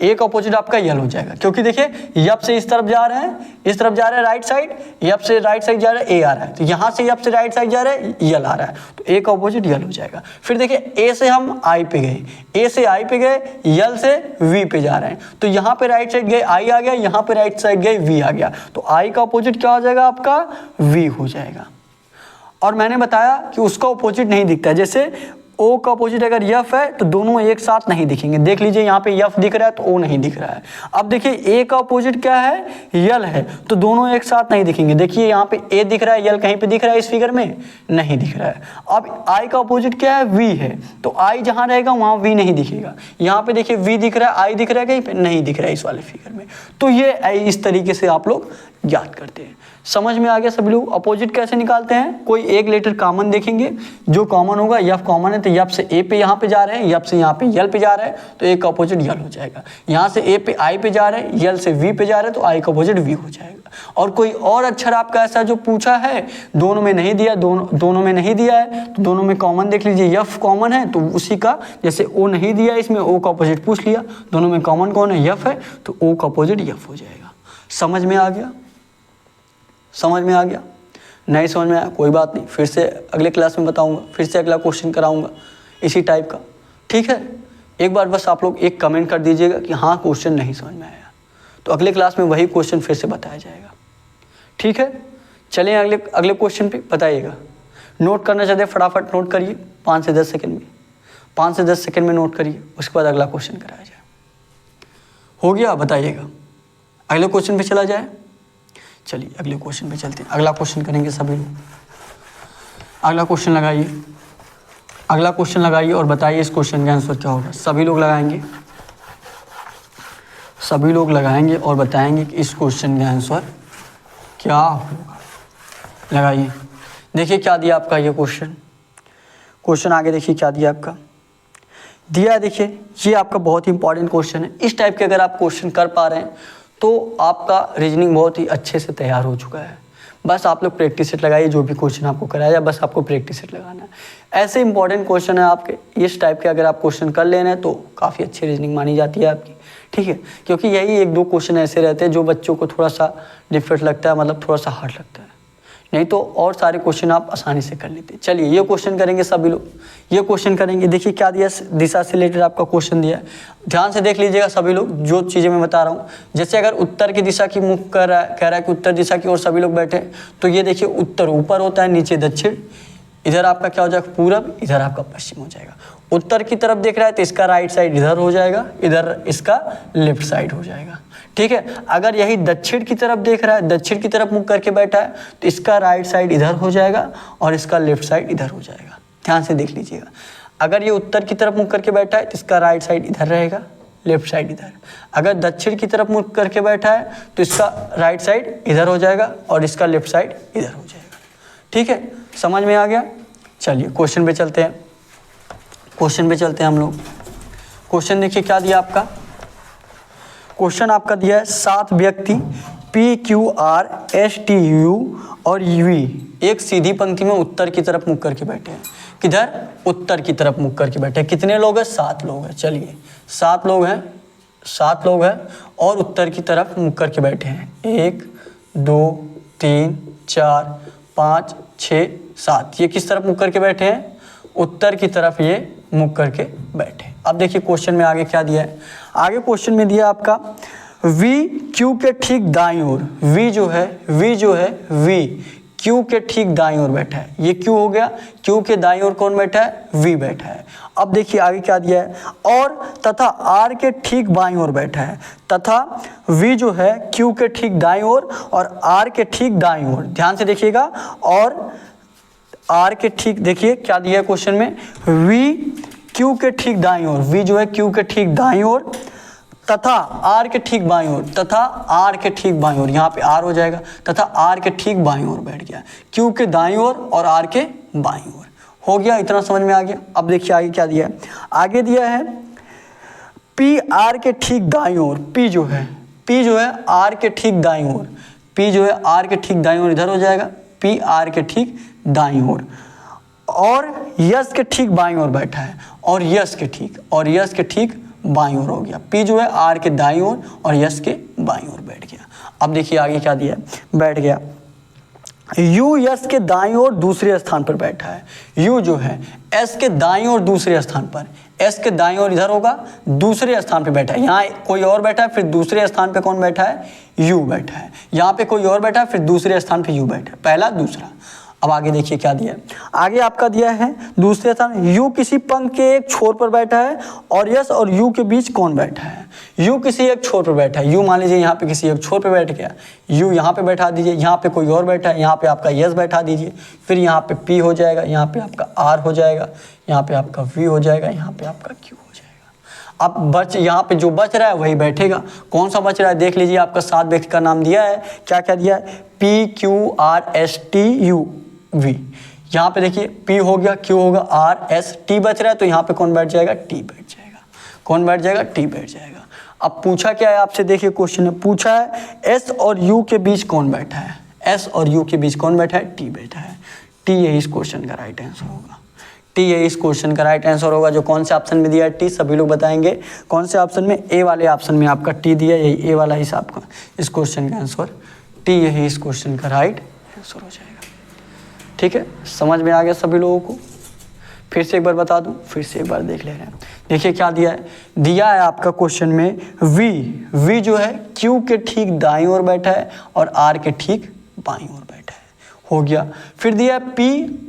ए का अपोजिट आपका यल हो जाएगा, क्योंकि देखिए यप से इस तरफ जा रहे हैं, इस तरफ जा रहे हैं राइट साइड, यप से राइट साइड जा रहा है, ए आ रहा है, तो यहाँ से यप से राइट साइड जा रहा है, यल आ रहा है, तो ए का अपोजिट यल हो जाएगा। फिर देखिए ए से हम आई पे गए, ए से आई पे गए, यल से वी पे जा रहे हैं, तो यहाँ पे राइट साइड गए आई आ गया, यहाँ पे राइट साइड गए वी आ गया, तो आई का अपोजिट क्या हो जाएगा आपका? वी हो जाएगा। और मैंने बताया कि उसका अपोजिट नहीं दिखता है, जैसे ओ का अपोजिट अगर यफ है तो दोनों एक साथ नहीं दिखेंगे। देख लीजिए यहाँ पे यफ दिख रहा है तो ओ नहीं दिख रहा है। अब देखिए ए का अपोजिट क्या है? यल है, तो दोनों एक साथ नहीं दिखेंगे। देखिए यहाँ पे ए दिख रहा है, यल कहीं पे दिख रहा है इस फिगर में? नहीं दिख रहा है। अब आई का अपोजिट क्या है? वी है, तो आई जहाँ रहेगा वहाँ वी नहीं दिखेगा। यहाँ पे देखिए वी दिख रहा है, आई दिख रहा है कहीं पे? नहीं दिख रहा है इस वाले फिगर में। तो ये इस तरीके से आप लोग याद करते हैं। समझ में आ गया सभी लोग? अपोजिट कैसे निकालते हैं? कोई एक लेटर कॉमन देखेंगे, जो कॉमन होगा, यफ कॉमन है तो यफ से ए पे यहाँ पे जा रहे हैं, यफ से यहाँ पे यल पे जा रहे हैं, तो ए का अपोजिट यल हो जाएगा। यहाँ से ए पे आई पे जा रहे हैं, यल से वी पे जा रहे हैं, तो आई का अपोजिट वी हो जाएगा। और कोई और अक्षर आपका ऐसा जो पूछा है, दोनों में नहीं दिया, दोनों में नहीं दिया है, तो दोनों में कॉमन देख लीजिए, यफ कॉमन है तो उसी का, जैसे ओ नहीं दिया इसमें, ओ का अपोजिट पूछ लिया, दोनों में कॉमन कौन है? यफ है, तो ओ का अपोजिट यफ हो जाएगा। समझ में आ गया? समझ में आ गया? नहीं समझ में आया कोई बात नहीं, फिर से अगले क्लास में बताऊंगा, फिर से अगला क्वेश्चन कराऊंगा इसी टाइप का, ठीक है। एक बार बस आप लोग एक कमेंट कर दीजिएगा कि हाँ क्वेश्चन नहीं समझ में आया, तो अगले क्लास में वही क्वेश्चन फिर से बताया जाएगा, ठीक है। चलिए अगले क्वेश्चन पे बताइएगा। नोट करना चाहते हैं फटाफट नोट करिए, 5 से 10 सेकेंड में, 5 से 10 सेकेंड में नोट करिए, उसके बाद अगला क्वेश्चन कराया जाए। हो गया? बताइएगा। अगले क्वेश्चन पे चला जाए। चलिए अगले क्वेश्चन पे चलते हैं। अगला क्वेश्चन करेंगे सभी लोग। अगला क्वेश्चन लगाइए, अगला क्वेश्चन लगाइए और बताइए इस क्वेश्चन का आंसर क्या होगा। सभी लोग लगाएंगे, सभी लोग लगाएंगे और बताएंगे कि इस क्वेश्चन का आंसर क्या होगा। लगाइए। देखिए क्या दिया आपका ये क्वेश्चन आगे देखिए क्या दिया आपका, दिया है देखिए, ये आपका बहुत ही इंपॉर्टेंट क्वेश्चन है। इस टाइप के अगर आप क्वेश्चन कर पा रहे हैं तो आपका रीजनिंग बहुत ही अच्छे से तैयार हो चुका है। बस आप लोग प्रैक्टिस सेट लगाइए, जो भी क्वेश्चन आपको कराया जाए बस आपको प्रैक्टिस सेट लगाना है। ऐसे इंपॉर्टेंट क्वेश्चन है आपके, इस टाइप के अगर आप क्वेश्चन कर ले रहे हैं तो काफ़ी अच्छी रीजनिंग मानी जाती है आपकी, ठीक है। क्योंकि यही 1-2 क्वेश्चन ऐसे रहते हैं जो बच्चों को थोड़ा सा डिफिकल्ट लगता है, मतलब थोड़ा सा हार्ड लगता है, नहीं तो और सारे क्वेश्चन आप आसानी से कर लेते हैं। चलिए ये क्वेश्चन करेंगे सभी लोग, ये क्वेश्चन करेंगे। देखिए क्या दिया, दिशा से रिलेटेड आपका क्वेश्चन दिया है, ध्यान से देख लीजिएगा सभी लोग जो चीज़ें मैं बता रहा हूँ। जैसे अगर उत्तर की दिशा की मुख कर रहा है, कह रहा है कि उत्तर दिशा की ओर सभी लोग बैठे, तो ये देखिए उत्तर ऊपर होता है, नीचे दक्षिण, इधर आपका क्या हो जाएगा पूरब, इधर आपका पश्चिम हो जाएगा। उत्तर की तरफ देख रहा है तो इसका राइट साइड इधर हो जाएगा, इधर इसका लेफ्ट साइड हो जाएगा, ठीक है। अगर यही दक्षिण की तरफ देख रहा है, दक्षिण की तरफ मुख करके बैठा है तो इसका राइट साइड इधर हो जाएगा और इसका लेफ्ट साइड इधर हो जाएगा। ध्यान से देख लीजिएगा। अगर ये उत्तर की तरफ मुख करके बैठा है तो इसका राइट साइड इधर रहेगा, लेफ्ट साइड इधर। अगर दक्षिण की तरफ मुख करके बैठा है तो इसका राइट साइड इधर हो जाएगा और इसका लेफ्ट साइड इधर हो जाएगा, ठीक है। समझ में आ गया? चलिए क्वेश्चन पे चलते हैं, क्वेश्चन पे चलते हैं हम लोग। क्वेश्चन देखिए क्या दिया आपका, क्वेश्चन आपका दिया है 7 व्यक्ति PQR STU और UV एक सीधी पंक्ति में उत्तर की तरफ मुख करके बैठे हैं। किधर? उत्तर की तरफ मुख करके बैठे हैं। कितने लोग हैं? 7 लोग हैं। चलिए 7 लोग हैं, 7 लोग हैं और उत्तर की तरफ मुख करके बैठे हैं। 1 2 3 4 5 6 7। ये किस तरफ मुख करके बैठे हैं? उत्तर की तरफ ये मुख करके बैठे। अब देखिए क्वेश्चन में आगे क्या दिया है। आगे क्वेश्चन में दिया आपका V Q के ठीक दाईं ओर, V जो है V Q के ठीक दाईं ओर बैठा है। ये Q हो गया, Q के दाईं ओर कौन बैठा है? V बैठा है। अब देखिए आगे क्या दिया है, और तथा R के ठीक बाईं ओर बैठा है। तथा V जो है Q के ठीक दाईं ओर और R के ठीक दाईं ओर, ध्यान से देखिएगा, और R के ठीक, देखिए क्या दिया है क्वेश्चन में, V Q के ठीक दाईं ओर, V जो है Q के ठीक दाईं ओर तथा R के ठीक बाईं ओर, तथा R के ठीक बाईं ओर, यहाँ पे R हो जाएगा, तथा R के ठीक बाईं ओर बैठ गया, Q के दाईं ओर और R के बाईं ओर। हो गया, इतना समझ में आ गया। अब देखिए आगे क्या दिया है। आगे दिया है P R के ठीक दाईं ओर, P जो है R के ठीक दाईं ओर, P जो है R के ठीक दाईं ओर इधर हो जाएगा, P R के ठीक दाईं ओर, और यस के ठीक बाईं ओर बैठा है, और यस के ठीक बाईं ओर हो गया। P जो है R के दाईं ओर और यस के बाईं ओर बैठ गया। अब देखिए आगे क्या दिया है, बैठ गया U यस के दाईं ओर दूसरे स्थान पर बैठा है। U जो है S के दाईं ओर दूसरे स्थान पर, S के दाईं ओर इधर होगा, दूसरे स्थान पे बैठा है। यहाँ कोई और बैठा है, फिर दूसरे स्थान पे कौन बैठा है? U बैठा है। यहाँ पे कोई और बैठा है, फिर दूसरे स्थान पे U बैठा है, पहला दूसरा। अब आगे देखिए क्या दिया है। आगे आपका दिया है दूसरे स्थान, U किसी पंक्ति के एक छोर पर बैठा है और यस और U के बीच कौन बैठा है? U किसी एक छोर पर बैठा है। U मान लीजिए यहाँ पे किसी एक छोर पर बैठ गया, U यहाँ पे बैठा दीजिए, यहाँ पे कोई और बैठा है, यहाँ पे आपका यस बैठा दीजिए, फिर यहाँ पे P हो जाएगा, यहाँ पे आपका R हो जाएगा, यहाँ पे आपका V हो जाएगा, यहाँ पे आपका Q हो जाएगा। अब यहाँ पे जो बच रहा है वही बैठेगा। कौन सा बच रहा है देख लीजिए, आपका 7 व्यक्ति का नाम दिया है, क्या क्या दिया है? P Q R S T U V। यहाँ पे देखिए P हो गया, Q होगा, R S T बच रहा है, तो यहाँ पे कौन बैठ जाएगा? T बैठ जाएगा। कौन बैठ जाएगा? T बैठ जाएगा। अब पूछा क्या है आपसे, देखिए क्वेश्चन में पूछा है S और U के बीच कौन बैठा है? S और U के बीच कौन बैठा है? T बैठा है। T यही इस क्वेश्चन का राइट आंसर होगा। T यही इस क्वेश्चन का राइट आंसर होगा। जो कौन से ऑप्शन में दिया है T, सभी लोग बताएंगे कौन से ऑप्शन में। A वाले ऑप्शन में आपका T दिया, यही A वाला हिसाब का इस क्वेश्चन का आंसर T यही इस क्वेश्चन का राइट आंसर हो जाएगा। ठीक है, समझ में आ गया सभी लोगों को? फिर से एक बार बता दूं, फिर से एक बार देख ले रहे हैं। देखिए क्या दिया है, दिया है आपका क्वेश्चन में V जो है Q के ठीक दाईं ओर बैठा है और R के ठीक बाईं ओर बैठा है, हो गया। फिर दिया है P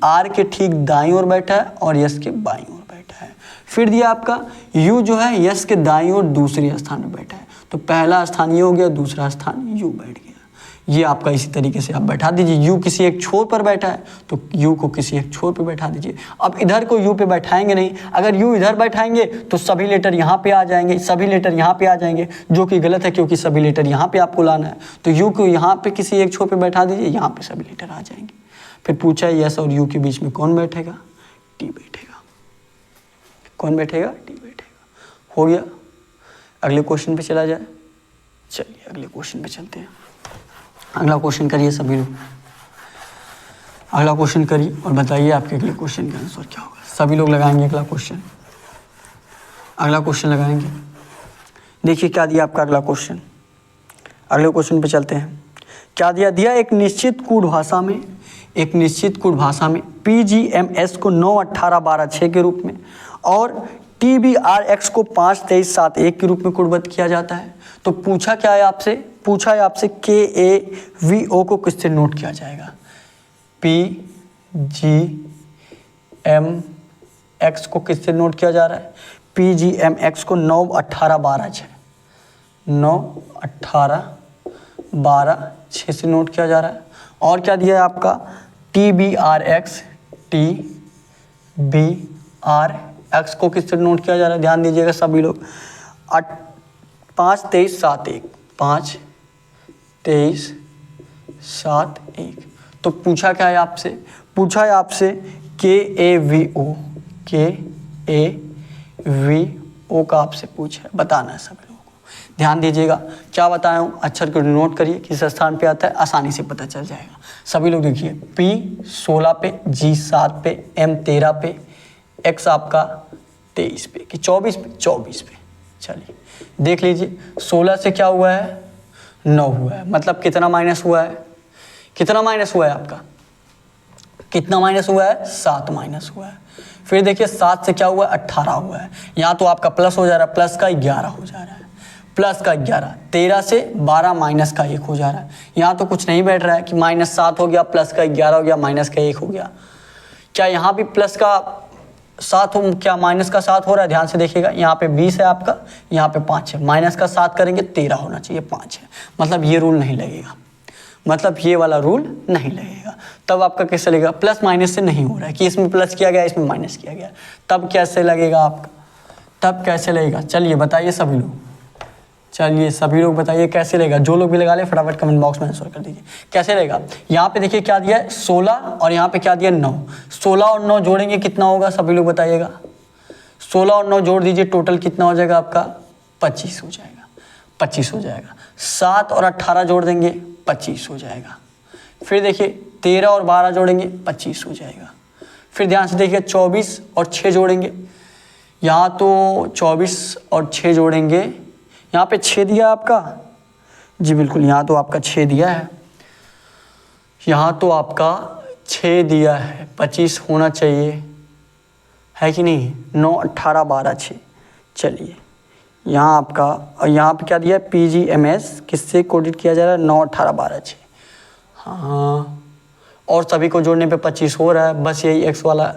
R के ठीक दाईं ओर बैठा है और यस के बाईं ओर बैठा है। फिर दिया आपका U जो है यस के दाईं ओर दूसरे स्थान में बैठा है, तो पहला स्थान ये हो गया, दूसरा स्थान U बैठ गया। ये आपका इसी तरीके से आप बैठा दीजिए। U किसी एक छोर पर बैठा है तो U को किसी एक छोर पर बैठा दीजिए। अब इधर को U पे बैठाएंगे नहीं, अगर U इधर बैठाएंगे तो सभी लेटर यहाँ पे आ जाएंगे, सभी लेटर यहाँ पे आ जाएंगे, जो कि गलत है क्योंकि सभी लेटर यहाँ पे आपको लाना है। तो U को यहाँ पे किसी एक छोर पे बैठा दीजिए, यहाँ पे सभी लेटर आ जाएंगे। फिर पूछा है यस और U के बीच में कौन बैठेगा? T बैठेगा। कौन बैठेगा? T बैठेगा। हो गया। अगले क्वेश्चन पे चला जाए। चलिए अगले क्वेश्चन पे चलते हैं। अगला क्वेश्चन करिए सभी लोग, अगला क्वेश्चन करिए और बताइए आपके अगले क्वेश्चन का आंसर क्या होगा। सभी लोग लगाएंगे अगला क्वेश्चन, अगला क्वेश्चन लगाएंगे। देखिए क्या दिया आपका अगला क्वेश्चन। अगले क्वेश्चन पे चलते हैं। क्या दिया? दिया एक निश्चित कूट भाषा में, एक निश्चित कूट भाषा में PGMS को 9 18 12 6 के रूप में और TBRX को 5 23 7 1 के रूप में कूटबद्ध किया जाता है। तो पूछा क्या है आपसे? पूछा है आपसे KAVO को किससे नोट किया जाएगा? PGMX को किससे नोट किया जा रहा है? PGMX को 9 18 12 6 9 18 12 6 से नोट किया जा रहा है। और क्या दिया है आपका? TBRX को किससे नोट किया जा रहा है? ध्यान दीजिएगा सभी लोग। 5 23 7 1 5 23 7 1। तो पूछा क्या है आपसे? पूछा है आपसे KAVO का आपसे पूछा है, बताना है सभी लोगों को। ध्यान दीजिएगा क्या बताया हूँ, अक्षर को नोट करिए किस स्थान पे आता है, आसानी से पता चल जाएगा। सभी लोग देखिए P 16 पे, G 7 पे, M 13 पे, X आपका 23 पे कि 24 पे। चलिए देख लीजिए 16 से क्या हुआ है? 9 हुआ है, मतलब कितना माइनस हुआ है? कितना माइनस हुआ है आपका? कितना माइनस हुआ है, 7 माइनस हुआ है। फिर देखिए 7 से क्या हुआ है, 18 हुआ है। यहाँ तो आपका प्लस हो जा रहा है, प्लस का 11 हो जा रहा है, प्लस का 11। 13 से 12 माइनस का 1 हो जा रहा है। यहाँ तो कुछ नहीं बैठ रहा है कि -7 हो गया, प्लस का 11 हो गया, माइनस का 1 हो गया। क्या यहाँ भी प्लस का 7 हो, क्या माइनस का 7 हो रहा है? ध्यान से देखिएगा, यहाँ पे 20 है आपका, यहाँ पे 5 है, माइनस का 7 करेंगे 13 होना चाहिए, 5 है। मतलब ये रूल नहीं लगेगा, मतलब ये वाला रूल नहीं लगेगा। तब आपका कैसे लगेगा, प्लस माइनस से नहीं हो रहा है कि इसमें प्लस किया गया इसमें माइनस किया गया, तब कैसे लगेगा आपका, तब कैसे लगेगा? चलिए बताइए सभी लोग, चलिए सभी लोग बताइए कैसे लगेगा। जो लोग भी लगा ले फटाफट कमेंट बॉक्स में आंसर कर दीजिए कैसे लगेगा। यहाँ पे देखिए क्या दिया है 16 और यहाँ पे क्या दिया 9। 16 और 9 जोड़ेंगे कितना होगा, सभी लोग बताइएगा। 16 और 9 जोड़ दीजिए, टोटल कितना हो जाएगा आपका, 25 हो जाएगा, 25 हो जाएगा। 7 और 18 जोड़ देंगे 25 हो जाएगा। फिर देखिए 13 और 12 जोड़ेंगे 25 हो जाएगा। फिर ध्यान से देखिए 24 और 6 जोड़ेंगे, यहाँ तो 24 और 6 जोड़ेंगे, यहाँ पे 6 दिया आपका, जी बिल्कुल यहाँ तो आपका 6 दिया है, यहाँ तो आपका 6 दिया है, 25 होना चाहिए है कि नहीं। 9 18 12 6, चलिए यहाँ आपका, और यहाँ पे क्या दिया है PGMS, किससे कोडिट किया जा रहा है, 9 18 12 6। हाँ, और सभी को जोड़ने पे 25 हो रहा है, बस यही x वाला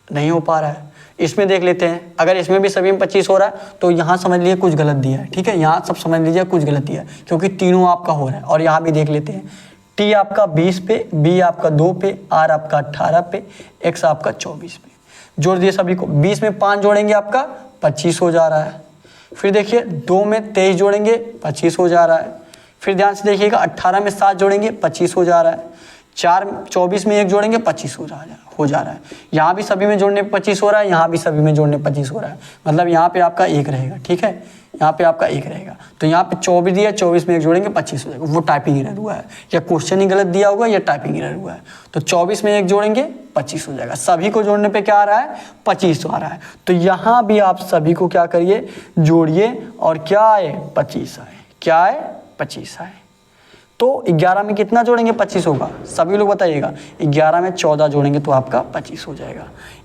नहीं हो पा रहा है। इसमें देख लेते हैं, अगर इसमें भी सभी में 25 हो रहा है तो यहाँ समझ लीजिए कुछ गलत दिया है, ठीक है, यहाँ सब समझ लीजिए कुछ गलत दिया है, क्योंकि तीनों आपका हो रहा है। और यहाँ भी देख लेते हैं, T आपका 20 पे, B आपका 2 पे, R आपका 18 पे, X आपका 24 पे। जोड़ दिए सभी को, 20 में 5 जोड़ेंगे आपका 25 हो जा रहा है। फिर देखिए 2 में 23 जोड़ेंगे 25 हो जा रहा है। फिर ध्यान से देखिएगा 18 में 7 जोड़ेंगे 25 हो जा रहा है। 24 में 1 जोड़ेंगे 25 हो जा रहा है। यहाँ भी सभी में जोड़ने पे 25 हो रहा है, यहाँ भी सभी में जोड़ने 25 हो रहा है, मतलब यहाँ पे आपका 1 रहेगा, ठीक है, यहाँ पे आपका 1 रहेगा। तो यहाँ पे 24 दिया, 24 में 1 जोड़ेंगे 25 हो जाएगा। वो टाइपिंग एरर हुआ है, या क्वेश्चन ही गलत दिया होगा या टाइपिंग एरर हुआ है। तो 24 में 1 जोड़ेंगे 25 हो जाएगा। सभी को जोड़ने पे क्या आ रहा है, 25 आ रहा है। तो यहाँ भी आप सभी को क्या करिए, जोड़िए, और क्या आए 25 आए, क्या आए 25 आए। तो 11 में कितना जोड़ेंगे 25 होगा, सभी लोग बताइएगा। 11 में 14 जोड़ेंगे तो आपका 25 हो जाएगा।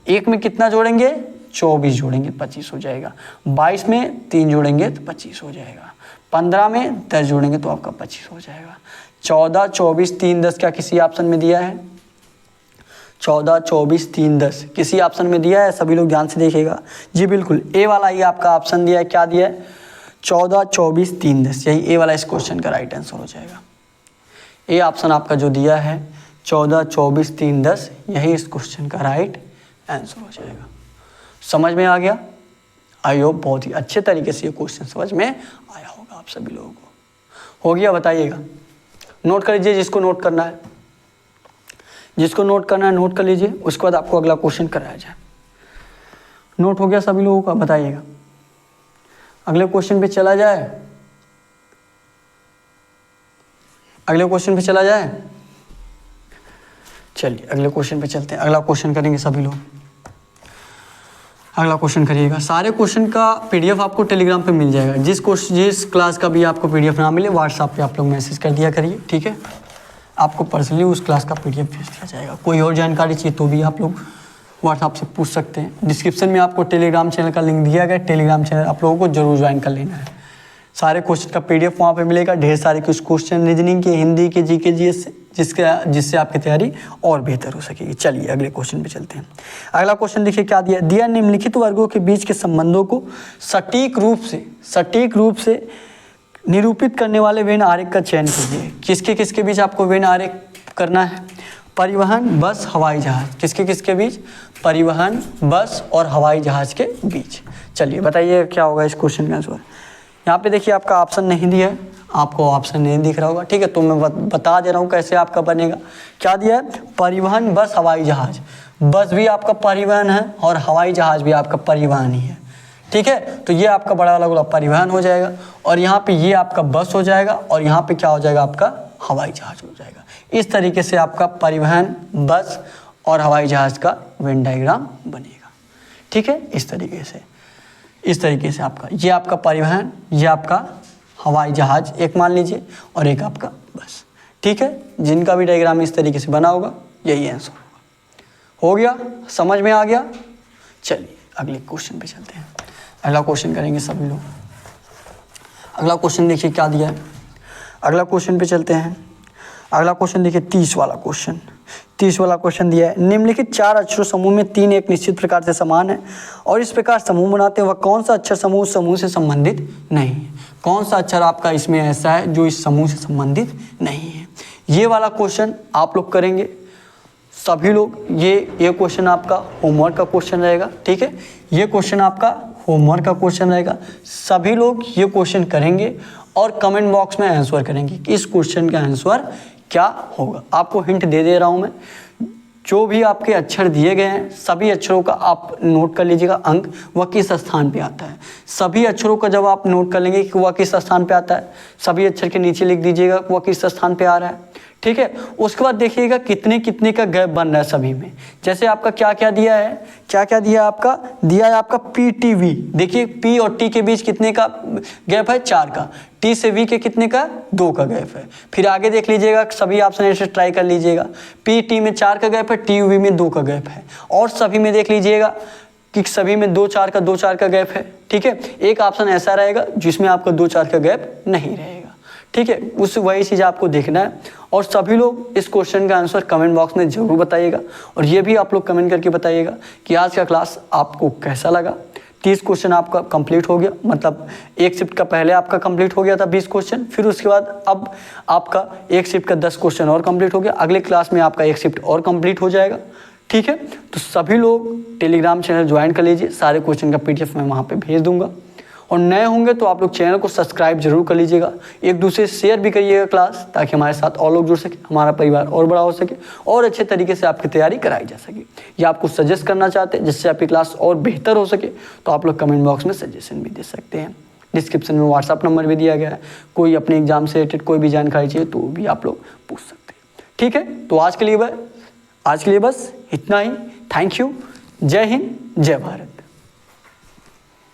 1 में कितना जोड़ेंगे 24 जोड़ेंगे 25 हो जाएगा। 22 में 3 जोड़ेंगे तो 25 हो जाएगा। 15 में 10 जोड़ेंगे तो आपका 25 हो जाएगा। 14 24 3 10 क्या किसी ऑप्शन में दिया है, 14 24 3 10 किसी ऑप्शन में दिया है, सभी लोग ध्यान से देखिएगा। जी बिल्कुल, ए वाला ही आपका ऑप्शन दिया है, क्या दिया है 14 24 3 10, यही ए वाला इस क्वेश्चन का राइट आंसर हो जाएगा। ये ऑप्शन आपका जो दिया है 14 24 3 10, यही इस क्वेश्चन का राइट आंसर हो जाएगा। समझ में आ गया? आई होप बहुत ही अच्छे तरीके से ये क्वेश्चन समझ में आया होगा आप सभी लोगों को। हो गया, बताइएगा। नोट कर लीजिए जिसको नोट करना है, जिसको नोट करना है नोट कर लीजिए, उसके बाद आपको अगला क्वेश्चन कराया जाए। नोट हो गया सभी लोगों का, बताइएगा। अगले क्वेश्चन पे चला जाए, अगले क्वेश्चन पे चला जाए। चलिए अगले क्वेश्चन पे चलते हैं। अगला क्वेश्चन करेंगे सभी लोग, अगला क्वेश्चन करिएगा। सारे क्वेश्चन का पीडीएफ आपको टेलीग्राम पे मिल जाएगा। जिस क्लास का भी आपको पीडीएफ ना मिले, व्हाट्सएप पे आप लोग मैसेज कर दिया करिए, ठीक है, आपको पर्सनली उस क्लास का पीडीएफ भेज दिया जाएगा। कोई और जानकारी चाहिए तो भी आप लोग व्हाट्सएप से पूछ सकते हैं। डिस्क्रिप्शन में आपको टेलीग्राम चैनल का लिंक दिया गया, टेलीग्राम चैनल आप लोगों को जरूर ज्वाइन कर लेना है। सारे क्वेश्चन का पीडीएफ वहाँ पे मिलेगा, ढेर सारे कुछ क्वेश्चन रीजनिंग के, हिंदी के, जीके जीएस, जिससे आपकी तैयारी और बेहतर हो सकेगी। चलिए अगले क्वेश्चन पे चलते हैं। अगला क्वेश्चन देखिए क्या दिया निम्नलिखित वर्गों के बीच के संबंधों को सटीक रूप से निरूपित करने वाले वेन आरेख का चयन कीजिए। किसके किसके बीच आपको वेन आरेख करना है, परिवहन, बस, हवाई जहाज। किसके किसके बीच, परिवहन, बस और हवाई जहाज के बीच। चलिए बताइए क्या होगा इस क्वेश्चन का आंसर। यहाँ पे देखिए आपका ऑप्शन नहीं दिया है, आपको ऑप्शन नहीं दिख रहा होगा, ठीक है, तो मैं बता दे रहा हूँ कैसे आपका बनेगा। क्या दिया है, परिवहन, बस, हवाई जहाज। बस भी आपका परिवहन है और हवाई जहाज भी आपका परिवहन ही है, ठीक है, तो ये आपका बड़ा वाला गोला परिवहन हो जाएगा, और यहाँ पे ये आपका बस हो जाएगा, और यहाँ पे क्या हो जाएगा आपका हवाई जहाज हो जाएगा। इस तरीके से आपका परिवहन, बस और हवाई जहाज का वेन डायग्राम बनेगा, ठीक है। इस तरीके से आपका, ये आपका परिवहन, ये आपका हवाई जहाज एक मान लीजिए, और एक आपका बस, ठीक है। जिनका भी डायग्राम इस तरीके से बना होगा यही आंसर होगा। हो गया, समझ में आ गया। चलिए अगले क्वेश्चन पे चलते हैं। अगला क्वेश्चन करेंगे सभी लोग। अगला क्वेश्चन देखिए क्या दिया है। अगला क्वेश्चन पे चलते हैं। अगला क्वेश्चन देखिए 30 वाला क्वेश्चन। 30 वाला क्वेश्चन दिया है, निम्नलिखित 4 अक्षरों समूह में 3 एक निश्चित प्रकार से समान है और इस प्रकार समूह बनाते हैं, वह कौन सा अक्षर समूह समूह से संबंधित नहीं है। कौन सा अक्षर आपका इसमें ऐसा है जो इस समूह से संबंधित नहीं है। ये वाला क्वेश्चन आप लोग करेंगे सभी लोग। ये क्वेश्चन आपका होमवर्क का क्वेश्चन रहेगा, ठीक है। ये क्वेश्चन आपका होमवर्क का क्वेश्चन रहेगा। सभी लोग ये क्वेश्चन करेंगे और कमेंट बॉक्स में आंसर करेंगे कि इस क्वेश्चन का आंसर क्या होगा। आपको हिंट दे रहा हूँ मैं। जो भी आपके अक्षर दिए गए हैं सभी अक्षरों का आप नोट कर लीजिएगा अंक वह किस स्थान पे आता है। सभी अक्षरों का जब आप नोट कर लेंगे कि वह किस स्थान पे आता है, सभी अक्षर के नीचे लिख दीजिएगा वह किस स्थान पे आ रहा है, ठीक है। उसके बाद देखिएगा कितने कितने का गैप बन रहा है सभी में। जैसे आपका क्या क्या दिया है, क्या क्या दिया आपका, दिया है आपका PTV। देखिए P और T के बीच कितने का गैप है, 4 का। T से V के कितने का, 2 का गैप है। फिर आगे देख लीजिएगा, सभी ऑप्शन ऐसे ट्राई कर लीजिएगा। PT में 4 का गैप है, TUV में 2 का गैप है। और सभी में देख लीजिएगा कि सभी में 2 4 का गैप है, ठीक है। एक ऑप्शन ऐसा रहेगा जिसमें आपका 2 4 का गैप नहीं रहेगा, ठीक है। उस वही चीज़ आपको देखना है। और सभी लोग इस क्वेश्चन का आंसर कमेंट बॉक्स में जरूर बताइएगा। और ये भी आप लोग कमेंट करके बताइएगा कि आज का क्लास आपको कैसा लगा। 30 क्वेश्चन आपका कंप्लीट हो गया, मतलब एक शिफ्ट का पहले आपका कंप्लीट हो गया था 20 क्वेश्चन। फिर उसके बाद अब आपका एक शिफ्ट का 10 क्वेश्चन और कंप्लीट हो गया। अगले क्लास में आपका एक शिफ्ट और कंप्लीट हो जाएगा, ठीक है। तो सभी लोग टेलीग्राम चैनल ज्वाइन कर लीजिए। सारे क्वेश्चन का PDF मैं वहाँ पर भेज दूँगा। और नए होंगे तो आप लोग चैनल को सब्सक्राइब जरूर कर लीजिएगा। एक दूसरे से शेयर भी करिएगा क्लास, ताकि हमारे साथ और लोग जुड़ सके, हमारा परिवार और बड़ा हो सके और अच्छे तरीके से आपकी तैयारी कराई जा सके। या आपको सजेस्ट करना चाहते हैं जिससे आपकी क्लास और बेहतर हो सके तो आप लोग कमेंट बॉक्स में सजेशन भी दे सकते हैं। डिस्क्रिप्शन में व्हाट्सअप नंबर भी दिया गया है। कोई अपने एग्जाम से रिलेटेड कोई भी जानकारी चाहिए तो भी आप लोग पूछ सकते हैं, ठीक है। तो आज के लिए बस इतना ही। Thank you. जय हिंद, जय भारत।